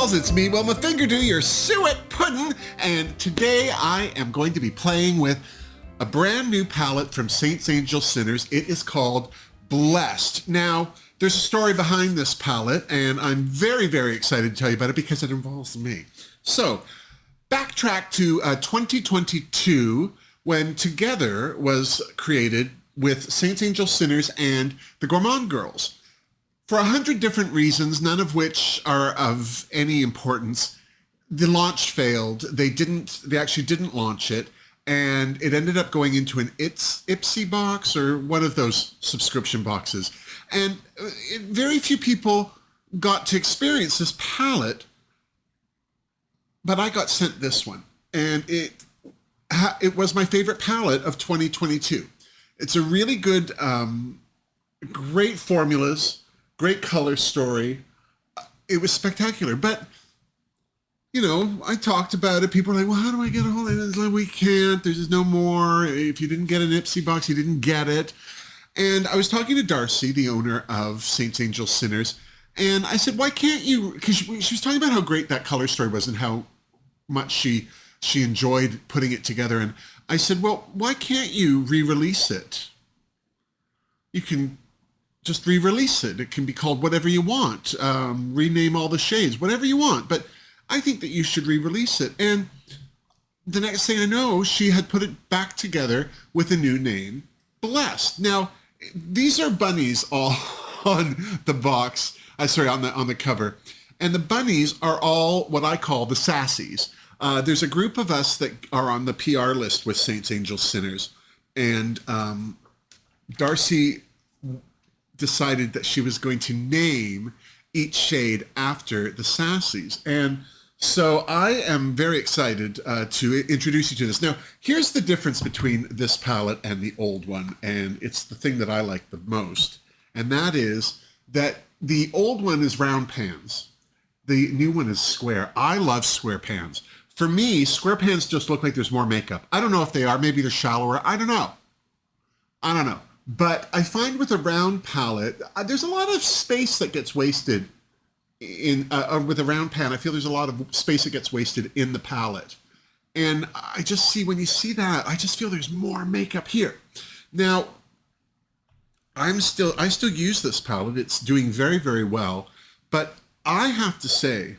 pals, it's me, Wilma Fingerdoo, your suet puddin', and today I am going to be playing with a brand new palette from Saints, Angels, Sinners. It is called Blessed. Now, there's a story behind this palette, and I'm very, very excited to tell you about it because it involves me. So, backtrack to 2022, when Together was created with Saints, Angels, Sinners and the Gourmand Girls. For 100 different reasons, none of which are of any importance, the launch failed. They actually didn't launch it, and it ended up going into an Ipsy box or one of those subscription boxes. And very few people got to experience this palette, but I got sent this one, and it was my favorite palette of 2022. It's a really good, great formulas, great color story. It was spectacular. But, you know, I talked about it. People are like, well, how do I get a hold of it? It's like, we can't. There's no more. If you didn't get an Ipsy box, you didn't get it. And I was talking to Darcy, the owner of Saints, Angels, Sinners, and I said, why can't you? Because she was talking about how great that color story was and how much she enjoyed putting it together. And I said, well, why can't you re-release it? You can just re-release it. It can be called whatever you want. Rename all the shades, whatever you want. But I think that you should re-release it. And the next thing I know, she had put it back together with a new name, Blessed. Now, these are bunnies all on the box. On the cover. And the bunnies are all what I call the SASsies. There's a group of us that are on the PR list with Saints, Angels, Sinners. And Darcy decided that she was going to name each shade after the SASsies. And so I am very excited to introduce you to this. Now, here's the difference between this palette and the old one, and it's the thing that I like the most. And that is that the old one is round pans. The new one is square. I love square pans. For me, square pans just look like there's more makeup. I don't know if they are. Maybe they're shallower. I don't know. But I find with a round palette, there's a lot of space that gets wasted with a round pan. I feel there's a lot of space that gets wasted in the palette. And I just see, when you see that, I just feel there's more makeup here. Now, I still use this palette. It's doing very, very well. But I have to say,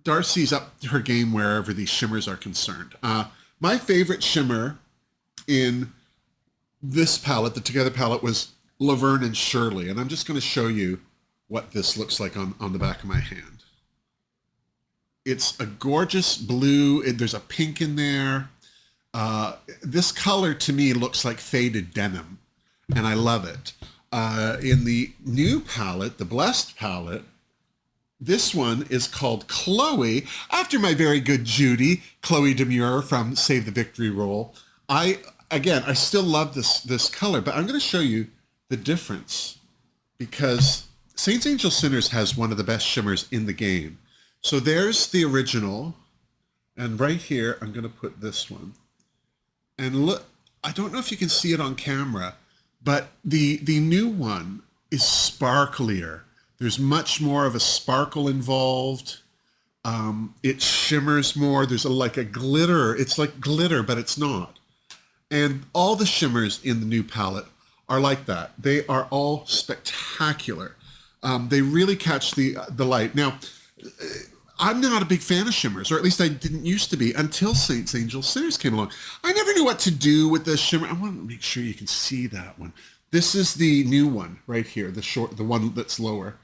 Darcy's up her game wherever these shimmers are concerned. My favorite shimmer in this palette, the Together palette, was Laverne and Shirley. And I'm just going to show you what this looks like on the back of my hand. It's a gorgeous blue. There's a pink in there. This color to me looks like faded denim, and I love it. In the new palette, the Blessed palette, this one is called Chloe, after my very good Judy, Chloe Demure from Save the Victory Roll. I still love this color, but I'm going to show you the difference because Saints, Angels, Sinners has one of the best shimmers in the game. So there's the original, and right here, I'm going to put this one. And look, I don't know if you can see it on camera, but the new one is sparklier. There's much more of a sparkle involved. It shimmers more. There's like a glitter. It's like glitter, but it's not. And all the shimmers in the new palette are like that. They are all spectacular. They really catch the light. Now, I'm not a big fan of shimmers, or at least I didn't used to be until Saints, Angels, Sinners came along. I never knew what to do with the shimmer. I want to make sure you can see that one. This is the new one right here, the one that's lower.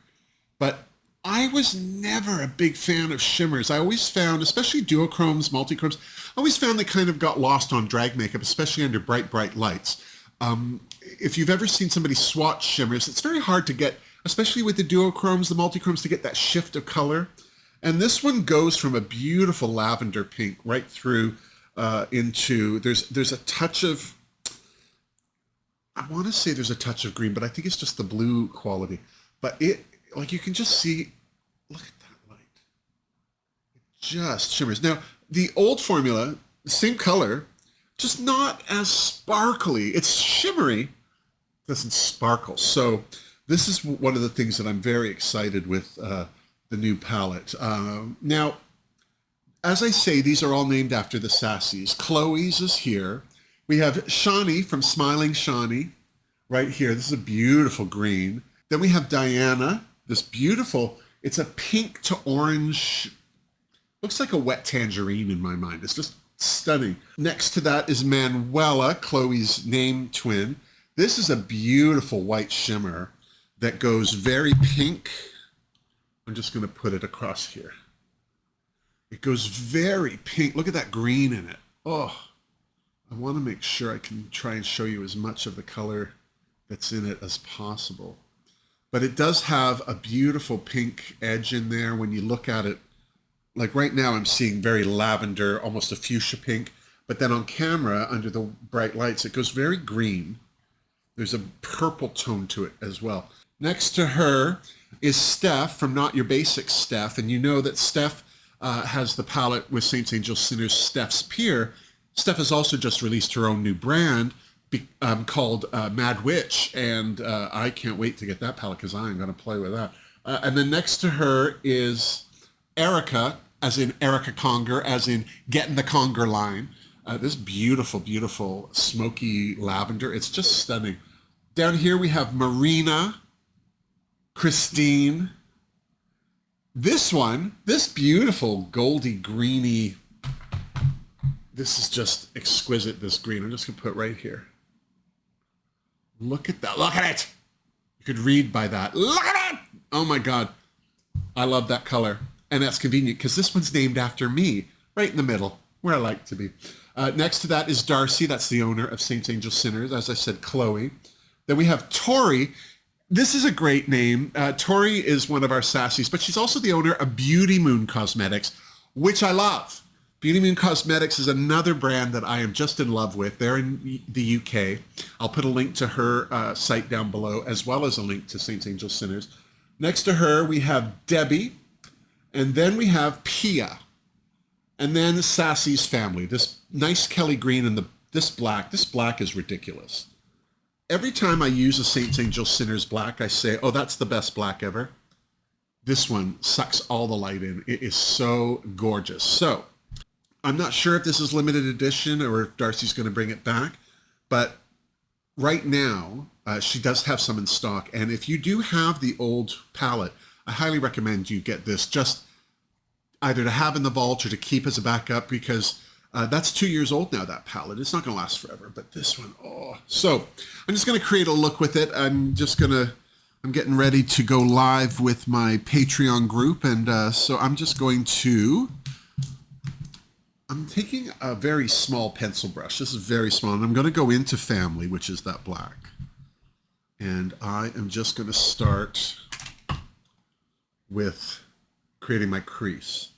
But I was never a big fan of shimmers. I always found, especially duochromes, multichromes, I always found they kind of got lost on drag makeup, especially under bright, bright lights. If you've ever seen somebody swatch shimmers, it's very hard to get, especially with the duochromes, the multichromes, to get that shift of color. And this one goes from a beautiful lavender pink right through into, there's a touch of, I want to say there's a touch of green, but I think it's just the blue quality. But it, like, you can just see, look at that light. It just shimmers. Now, the old formula, same color, just not as sparkly. It's shimmery, doesn't sparkle. So this is one of the things that I'm very excited with the new palette. Now, as I say, these are all named after the SASsys. Chloe's is here. We have Shawnee from Smiling Shawnee right here. This is a beautiful green. Then we have Diana, this beautiful, it's a pink to orange, looks like a wet tangerine in my mind. It's just stunning. Next to that is Manuela, Chloe's name twin. This is a beautiful white shimmer that goes very pink. I'm just going to put it across here. It goes very pink. Look at that green in it. Oh, I want to make sure I can try and show you as much of the color that's in it as possible. But it does have a beautiful pink edge in there when you look at it. Like right now I'm seeing very lavender, almost a fuchsia pink. But then on camera, under the bright lights, it goes very green. There's a purple tone to it as well. Next to her is Steph from Not Your Basic Steph. And you know that Steph has the palette with Saints, Angels, Sinners, Steph's Pier. Steph has also just released her own new brand called Mad Witch, and I can't wait to get that palette because I'm going to play with that. And then next to her is Erica, as in Erica Conger, as in Getting the Conger line. This beautiful, beautiful smoky lavender. It's just stunning. Down here we have Marina, Christine. This one, this beautiful goldy greeny, this is just exquisite, this green. I'm just going to put it right here. Look at that. Look at it. You could read by that. Look at it. Oh my God. I love that color. And that's convenient because this one's named after me, right in the middle, where I like to be. Next to that is Darcy. That's the owner of Saints, Angels, Sinners. As I said, Chloe. Then we have Tori. This is a great name. Tori is one of our SASsys, but she's also the owner of Beauty Moon Cosmetics, which I love. Beauty Moon Cosmetics is another brand that I am just in love with. They're in the UK. I'll put a link to her site down below, as well as a link to Saints, Angels, Sinners. Next to her, we have Debbie, and then we have Pia, and then SASsy's family. This nice Kelly green and this black is ridiculous. Every time I use a Saints, Angels, Sinners black, I say, oh, that's the best black ever. This one sucks all the light in. It is so gorgeous. So I'm not sure if this is limited edition or if Darcy's going to bring it back, but right now she does have some in stock. And if you do have the old palette, I highly recommend you get this, just either to have in the vault or to keep as a backup, because that's 2 years old now, that palette. It's not going to last forever, but this one, oh. So I'm just going to create a look with it. I'm getting ready to go live with my Patreon group. And so I'm just going to, I'm taking a very small pencil brush. This is very small. And I'm going to go into family, which is that black. And I am just going to start with creating my crease.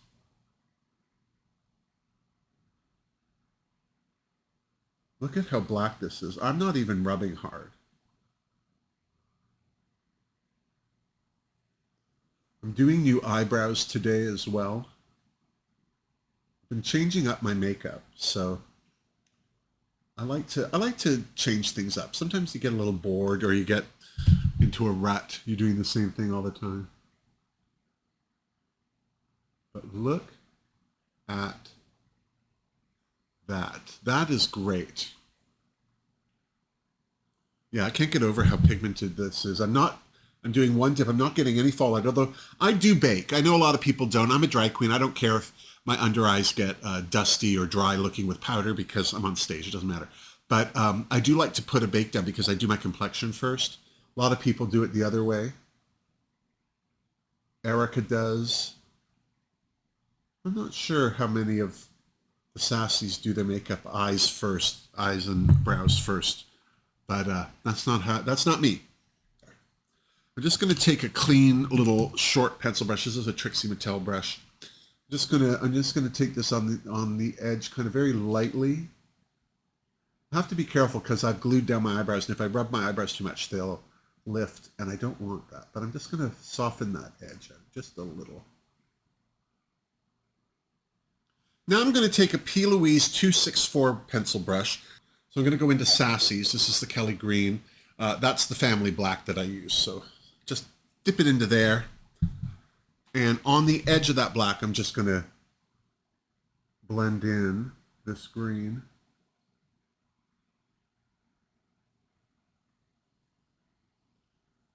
Look at how black this is. I'm not even rubbing hard. I'm doing new eyebrows today as well. I've been changing up my makeup, so I like to change things up. Sometimes you get a little bored or you get into a rut. You're doing the same thing all the time. But look at that. That is great. Yeah, I can't get over how pigmented this is. I'm doing one dip. I'm not getting any fallout, although I do bake. I know a lot of people don't. I'm a drag queen. I don't care if my under eyes get dusty or dry looking with powder because I'm on stage. It doesn't matter. But I do like to put a bake down because I do my complexion first. A lot of people do it the other way. Erica does. I'm not sure how many of the SASsys do their makeup eyes first, eyes and brows first. But that's not me. I'm just going to take a clean little short pencil brush. This is a Trixie Mattel brush. I'm just gonna take this on the edge, kind of very lightly. I have to be careful because I've glued down my eyebrows, and if I rub my eyebrows too much, they'll lift, and I don't want that. But I'm just gonna soften that edge just a little. Now I'm going to take a P. Louise 264 pencil brush. So I'm going to go into SASsy's. This is the Kelly Green. That's the family black that I use. So just dip it into there. And on the edge of that black, I'm just going to blend in this green.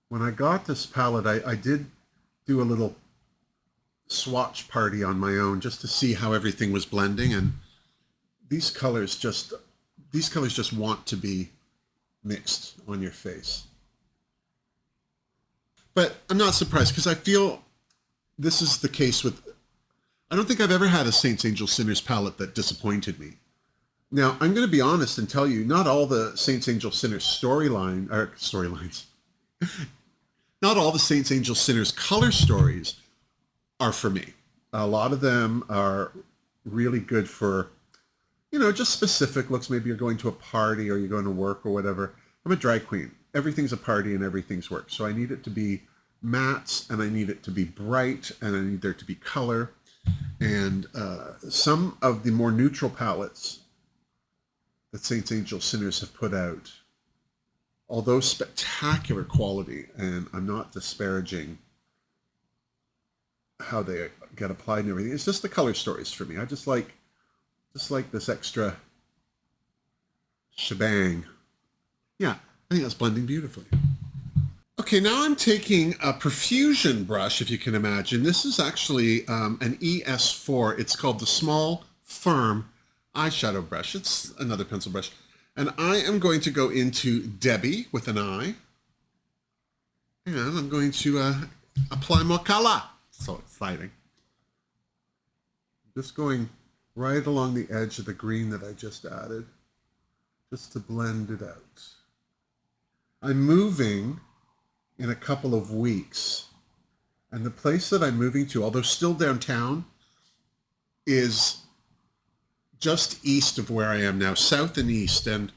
When I got this palette, I did do a little swatch party on my own just to see how everything was blending, and these colors just want to be mixed on your face. But I'm not surprised because I feel this is the case with, I don't think I've ever had a Saints, Angels, Sinners palette that disappointed me. Now, I'm going to be honest and tell you, not all the Saints, Angels, Sinners storylines, not all the Saints, Angels, Sinners color stories are for me. A lot of them are really good for, you know, just specific looks. Maybe you're going to a party or you're going to work or whatever. I'm a drag queen. Everything's a party and everything's work. So I need it to be mattes and I need it to be bright and I need there to be color. And some of the more neutral palettes that Saints, Angels, Sinners have put out, although spectacular quality, and I'm not disparaging how they get applied and everything, it's just the color stories for me. I just like this extra shebang. Yeah, I think that's blending beautifully. Okay, now I'm taking a Profusion brush, if you can imagine. This is actually an ES4. It's called the Small Firm Eyeshadow Brush. It's another pencil brush. And I am going to go into Debbie with an I. And I'm going to apply more color. So exciting. Just going right along the edge of the green that I just added, just to blend it out. I'm moving in a couple of weeks, and the place that I'm moving to, although still downtown, is just east of where I am now, south and east. And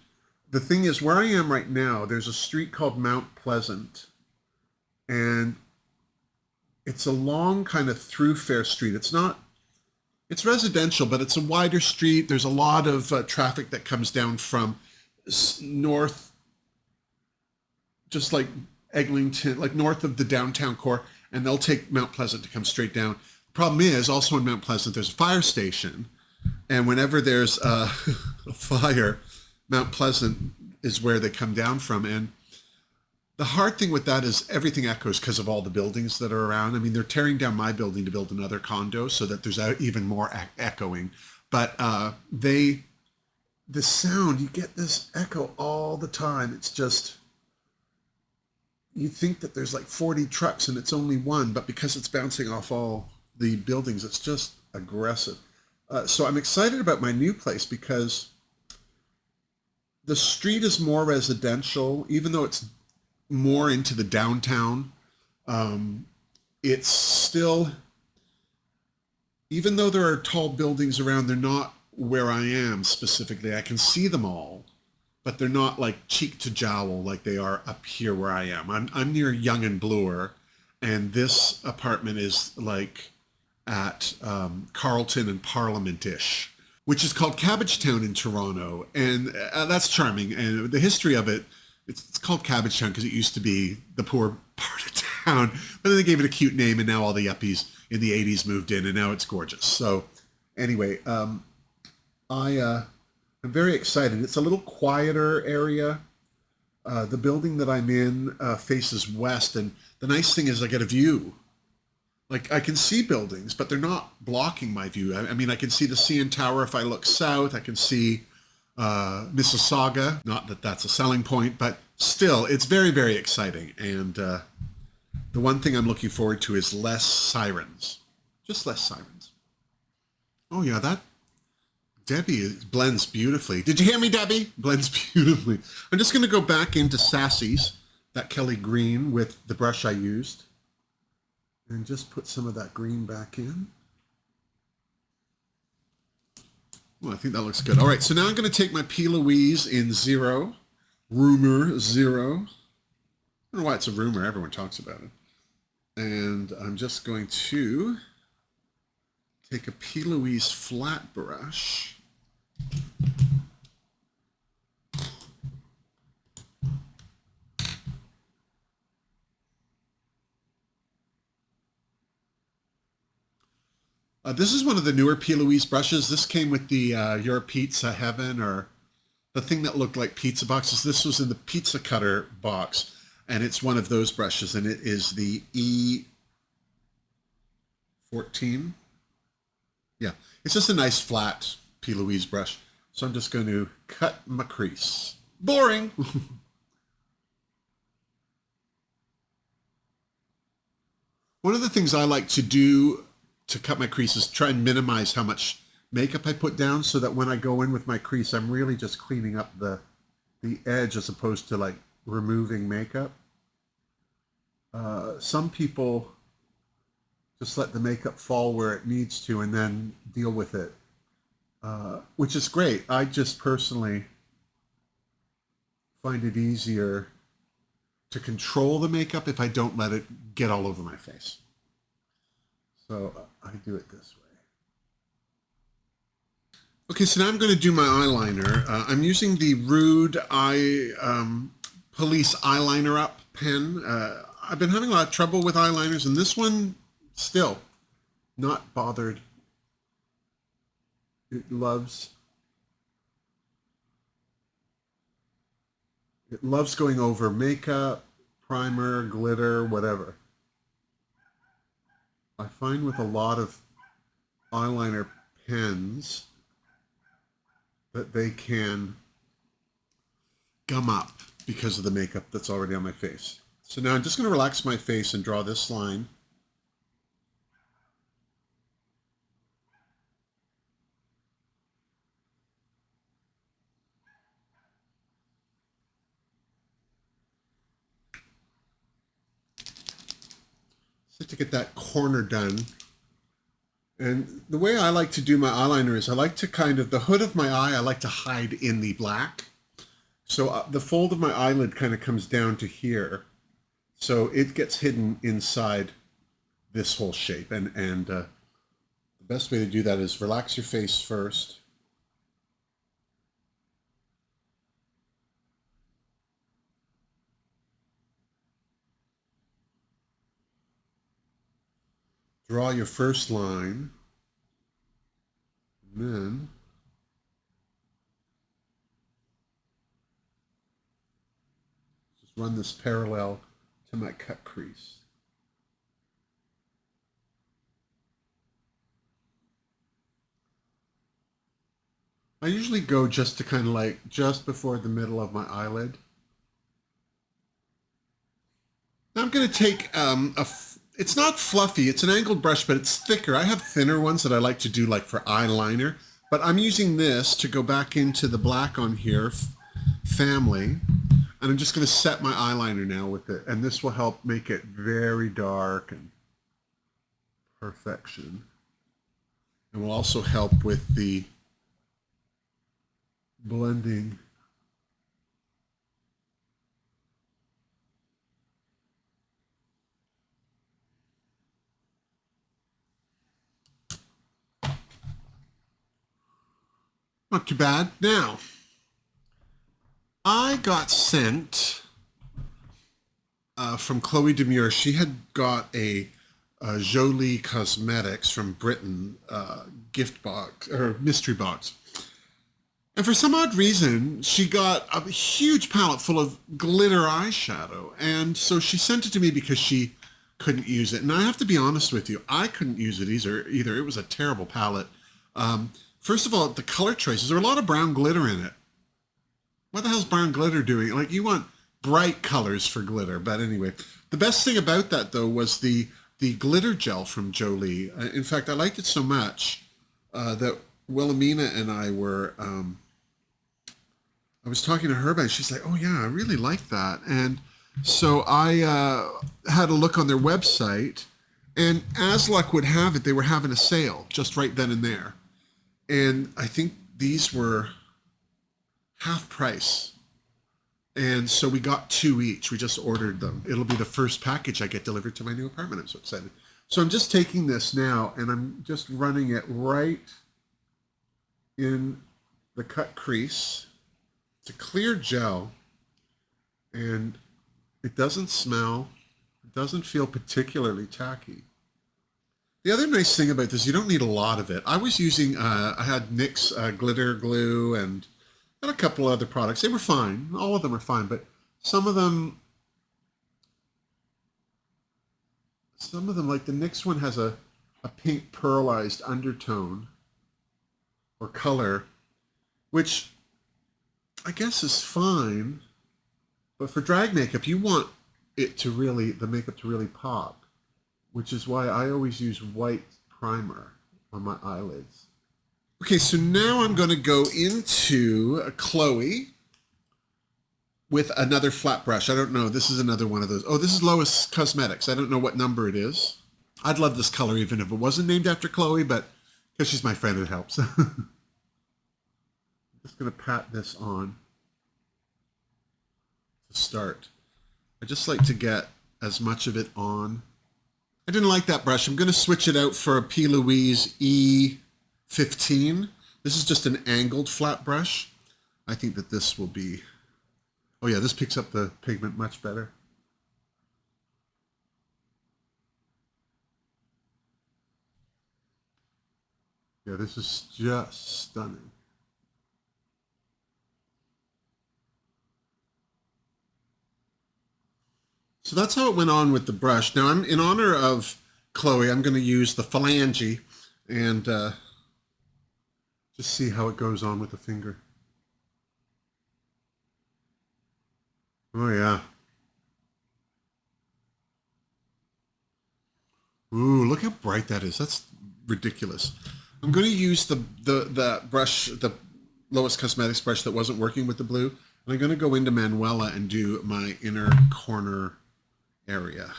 the thing is, where I am right now, there's a street called Mount Pleasant, and it's a long kind of thoroughfare street. It's residential, but it's a wider street. There's a lot of traffic that comes down from north, just like Eglinton, like north of the downtown core, and they'll take Mount Pleasant to come straight down. The problem is, also in Mount Pleasant, there's a fire station, and whenever there's a fire, Mount Pleasant is where they come down from. And the hard thing with that is everything echoes because of all the buildings that are around. I mean, they're tearing down my building to build another condo so that there's even more echoing. But the sound, you get this echo all the time. It's just, you think that there's like 40 trucks and it's only one, but because it's bouncing off all the buildings, it's just aggressive. So I'm excited about my new place because the street is more residential, even though it's more into the downtown. It's still, even though there are tall buildings around, they're not where I am specifically. I can see them all, but they're not like cheek to jowl like they are up here where I am. I'm near Yonge and Bloor, and this apartment is like at Carlton and Parliament-ish, which is called Cabbagetown in Toronto, and that's charming. And the history of it, it's called Cabbagetown because it used to be the poor part of town, but then they gave it a cute name, and now all the yuppies in the 80s moved in, and now it's gorgeous. So anyway, I'm very excited. It's a little quieter area. The building that I'm in faces west, and the nice thing is I get a view. Like, I can see buildings, but they're not blocking my view. I mean, I can see the CN Tower if I look south. I can see Mississauga. Not that that's a selling point, but still, it's very, very exciting. And the one thing I'm looking forward to is less sirens. Just less sirens. Oh, yeah, that Debbie blends beautifully. Did you hear me, Debbie? Blends beautifully. I'm just going to go back into SASsy's, that Kelly green, with the brush I used, and just put some of that green back in. Well, I think that looks good. All right, so now I'm going to take my P. Louise in Rumor Zero. I don't know why it's a rumor. Everyone talks about it. And I'm just going to take a P. Louise flat brush. This is one of the newer P. Louise brushes. This came with the Your Pizza Heaven, or the thing that looked like pizza boxes. This was in the pizza cutter box, and it's one of those brushes, and it is the E14. Yeah, it's just a nice flat P. Louise brush. So I'm just going to cut my crease. Boring. One of the things I like to do to cut my crease is try and minimize how much makeup I put down, so that when I go in with my crease, I'm really just cleaning up the edge as opposed to like removing makeup. Some people just let the makeup fall where it needs to and then deal with it, which is great. I just personally find it easier to control the makeup if I don't let it get all over my face. So I do it this way. Okay, so now I'm going to do my eyeliner. I'm using the Rude Police Eyeliner Up pen. I've been having a lot of trouble with eyeliners, and this one, still, not bothered. It loves going over makeup, primer, glitter, whatever. I find with a lot of eyeliner pens that they can gum up because of the makeup that's already on my face. So now I'm just going to relax my face and draw this line. So to get that corner done. And the way I like to do my eyeliner is I like to kind of, the hood of my eye, I like to hide in the black. So the fold of my eyelid kind of comes down to here. So it gets hidden inside this whole shape. And the best way to do that is relax your face first. Draw your first line. And then just run this parallel to my cut crease. I usually go just to kind of like just before the middle of my eyelid. Now I'm going to take it's not fluffy, it's an angled brush, but it's thicker. I have thinner ones that I like to do like for eyeliner, but I'm using this to go back into the black on here, family, and I'm just going to set my eyeliner now with it, and this will help make it very dark and perfection. And will also help with the blending. Not too bad. Now, I got sent from Chloe Demure. She had got a Jolie Cosmetics from Britain gift box or mystery box. And for some odd reason, she got a huge palette full of glitter eyeshadow. And so she sent it to me because she couldn't use it. And I have to be honest with you, I couldn't use it either. It was a terrible palette. First of all, the color choices, there are a lot of brown glitter in it. What the hell's brown glitter doing? Like, you want bright colors for glitter. But anyway, the best thing about that, though, was the glitter gel from Jolie. In fact, I liked it so much that Wilhelmina and I were... I was talking to her about it. She's like, oh, yeah, I really like that. And so I had a look on their website. And as luck would have it, they were having a sale just right then and there. And I think these were half price. And so we got 2 each. We just ordered them. It'll be the first package I get delivered to my new apartment. I'm so excited. So I'm just taking this now and I'm just running it right in the cut crease. It's a clear gel and it doesn't smell. It doesn't feel particularly tacky. The other nice thing about this, you don't need a lot of it. I was using, I had NYX glitter glue and a couple other products. They were fine. All of them are fine, but some of them, like the NYX one has a pink pearlized undertone or color, which I guess is fine. But for drag makeup, you want it to really, the makeup to really pop, which is why I always use white primer on my eyelids. Okay, so now I'm going to go into Chloe with another flat brush. I don't know. This is another one of those. Oh, this is Lois Cosmetics. I don't know what number it is. I'd love this color even if it wasn't named after Chloe, but because she's my friend, it helps. I'm just going to pat this on to start. I just like to get as much of it on. I didn't like that brush. I'm going to switch it out for a P. Louise E15. This is just an angled flat brush. I think that this will be, oh yeah, this picks up the pigment much better. Yeah, this is just stunning. So that's how it went on with the brush. Now, I'm in honor of Chloe, I'm going to use the phalange and just see how it goes on with the finger. Oh, yeah. Ooh, look how bright that is. That's ridiculous. I'm going to use the brush, the Lois Cosmetics brush that wasn't working with the blue. And I'm going to go into Manuela and do my inner corner area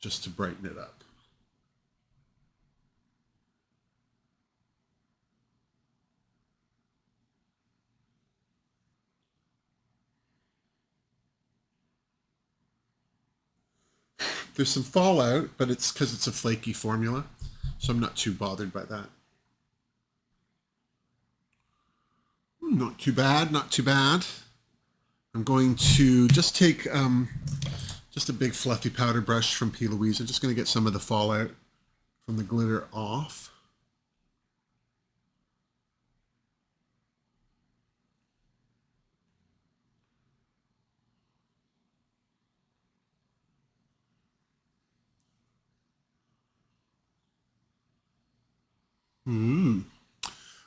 just to brighten it up. There's some fallout, but it's because it's a flaky formula, so I'm not too bothered by that. Not too bad, not too bad. I'm going to just take just a big fluffy powder brush from P. Louise. I'm just going to get some of the fallout from the glitter off.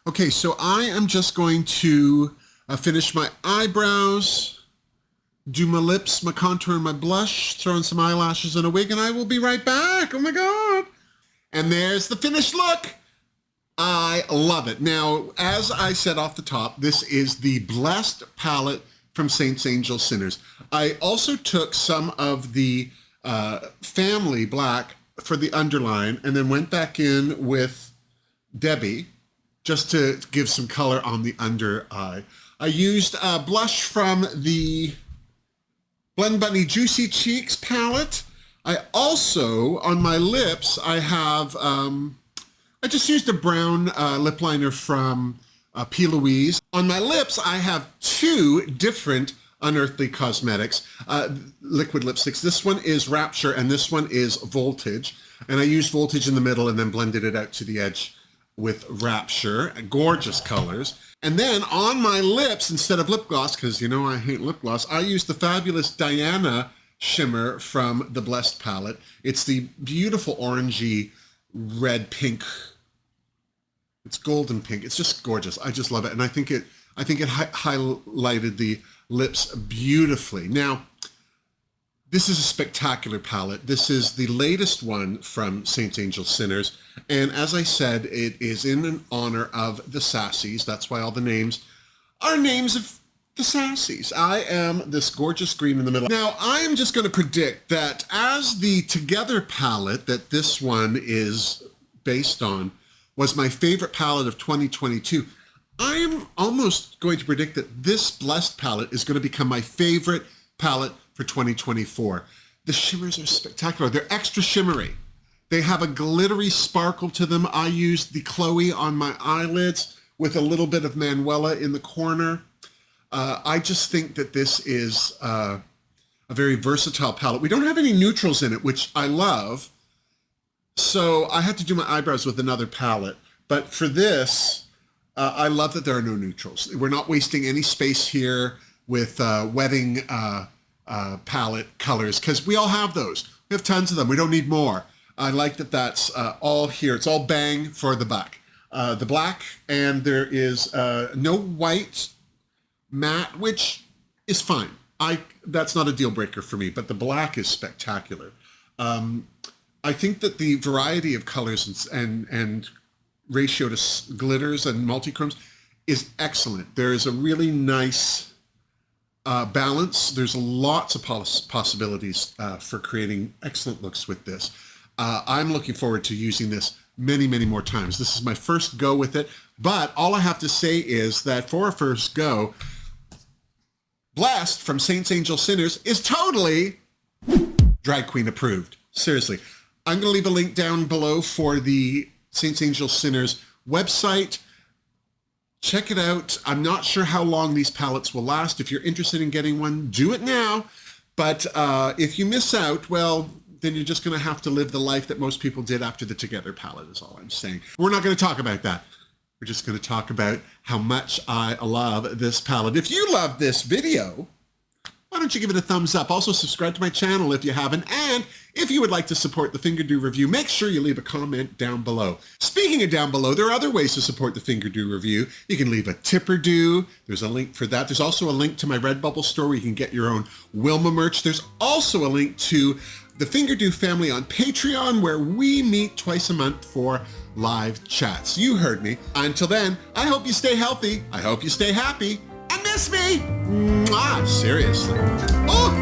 Okay, so I am just going to finish my eyebrows, do my lips, my contour, and my blush, throw in some eyelashes and a wig, and I will be right back. Oh my God. And there's the finished look. I love it. Now, as I said off the top, this is the Blessed palette from Saints, Angels, Sinners. I also took some of the Family Black for the underline and then went back in with Debbie just to give some color on the under eye. I used a blush from the Blend Bunny Juicy Cheeks palette. I also, on my lips, I have, I just used a brown lip liner from P. Louise. On my lips, I have two different Unearthly Cosmetics liquid lipsticks. This one is Rapture and this one is Voltage. And I used Voltage in the middle and then blended it out to the edge with Rapture, gorgeous colors. And then on my lips, instead of lip gloss, because you know I hate lip gloss, I used the fabulous Diana shimmer from the Blessed palette. It's the beautiful orangey red pink. It's golden pink. It's just gorgeous. I just love it. And I think it highlighted the lips beautifully. Now, this is a spectacular palette. This is the latest one from Saints, Angels, Sinners. And as I said, it is in honor of the SASsys. That's why all the names are names of the SASsys. I am this gorgeous green in the middle. Now, I'm just going to predict that as the Together palette that this one is based on was my favorite palette of 2022, I'm almost going to predict that this Blessed palette is going to become my favorite palette for 2024. The shimmers are spectacular. They're extra shimmery. They have a glittery sparkle to them. I used the Chloe on my eyelids with a little bit of Manuela in the corner. I just think that this is a very versatile palette. We don't have any neutrals in it, which I love. So I had to do my eyebrows with another palette, but for this, I love that there are no neutrals. We're not wasting any space here with wetting palette colors, because we all have those. We have tons of them. We don't need more. I like that that's all here. It's all bang for the buck. The black, and there is no white matte, which is fine. That's not a deal breaker for me, but the black is spectacular. I think that the variety of colors and ratio to glitters and multichromes is excellent. There is a really nice balance. There's lots of possibilities for creating excellent looks with this. I'm looking forward to using this many, many more times. This is my first go with it, but all I have to say is that for a first go, Blessed from Saints, Angels, Sinners is totally drag queen approved. Seriously. I'm going to leave a link down below for the Saints, Angels, Sinners website. Check it out. I'm not sure how long these palettes will last. If you're interested in getting one, do it now. But if you miss out, well, then you're just going to have to live the life that most people did after the Together palette is all I'm saying. We're not going to talk about that. We're just going to talk about how much I love this palette. If you love this video, why don't you give it a thumbs up? Also, subscribe to my channel if you haven't. And if you would like to support the Fingerdoo review, make sure you leave a comment down below. Speaking of down below, there are other ways to support the Fingerdoo review. You can leave a tipper-doo. There's a link for that. There's also a link to my Redbubble store where you can get your own Wilma merch. There's also a link to the Fingerdoo family on Patreon, where we meet twice a month for live chats. You heard me. Until then, I hope you stay healthy. I hope you stay happy. And miss me. Mwah, seriously. Oh!